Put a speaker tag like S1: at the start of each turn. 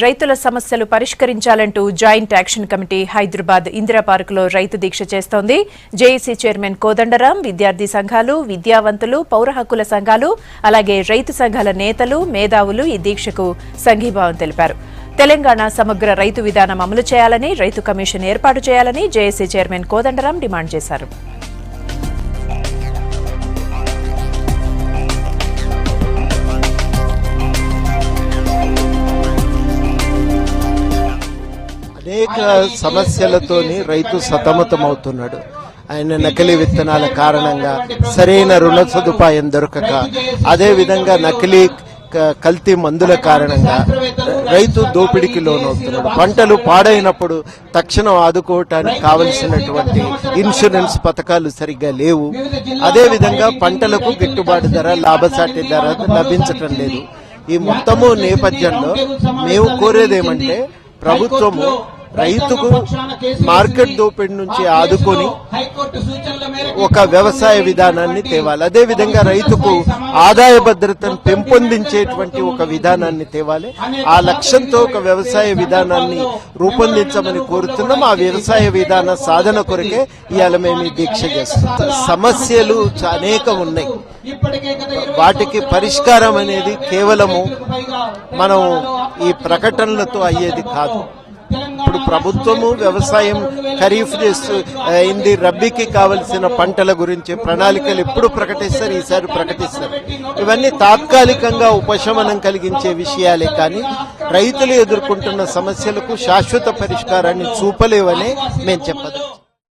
S1: రైతుల సమస్యలు పరిష్కరించాలంటూ joint action committee Hyderabad Indira పార్కులో రైతు దీక్ష చేస్తోంది. జేఏసీ చైర్మన్ కోదండరాం, విద్యార్థి సంఘాలు, విద్యావంతులు, పౌర హక్కుల సంఘాలు, అలాగే రైతు సంఘాల నేతలు, మేధావులు ఈ దీక్షకు సంఘీభావం తెలిపారు. తెలంగాణ సమగ్ర రైతు విధానం అమలు చేయాలని, రైతు కమిషన్ ఏర్పాటు చేయాలని జేఏసీ చైర్మన్ కోదండరాం డిమాండ్ చేశారు.
S2: అనేక సమస్యలతోని రైతు సతమతమవుతున్నాడు. ఆయన నకిలీ విత్తనాల కారణంగా సరైన రుణ సదుపాయం దొరకక, అదేవిధంగా నకిలీ కల్తీ మందుల కారణంగా రైతు దోపిడీకి లోనవుతున్నాడు. పంటలు పాడైనప్పుడు తక్షణం ఆదుకోవటానికి కావలసినటువంటి ఇన్సూరెన్స్ పథకాలు సరిగ్గా లేవు. అదేవిధంగా పంటలకు గిట్టుబాటు ధర, లాభసాటి ధర లభించటం లేదు. ఈ మొత్తము నేపథ్యంలో మేము కోరేదేమంటే ప్రభుత్వము రైతుకు మార్కెట్ దోపిడీ నుంచి ఆదుకొని ఒక వ్యవసాయ విధానాన్ని తేవాలి. అదేవిధంగా రైతుకు ఆదాయ భద్రతను పెంపొందించేటువంటి ఒక విధానాన్ని తేవాలి. ఆ లక్ష్యంతో ఒక వ్యవసాయ విధానాన్ని రూపొందించమని కోరుతున్నాం. ఆ వ్యవసాయ విధాన సాధన కొరకే ఇవాళ మేము దీక్ష చేస్తున్నాం. సమస్యలు అనేకం ఉన్నాయి. వాటికి పరిష్కారం అనేది కేవలము మనం ఈ ప్రకటనలతో అయ్యేది కాదు. ఇప్పుడు ప్రభుత్వము వ్యవసాయం ఖరీఫ్ చేస్తూ అయింది, రబ్బీకి కావలసిన పంటల గురించి ప్రణాళికలు ఎప్పుడు ప్రకటిస్తారు, ఈసారి ప్రకటిస్తారు. ఇవన్నీ తాత్కాలికంగా ఉపశమనం కలిగించే విషయాలే కానీ రైతులు ఎదుర్కొంటున్న సమస్యలకు శాశ్వత పరిష్కారాన్ని చూపలేవని మేము చెప్పదు.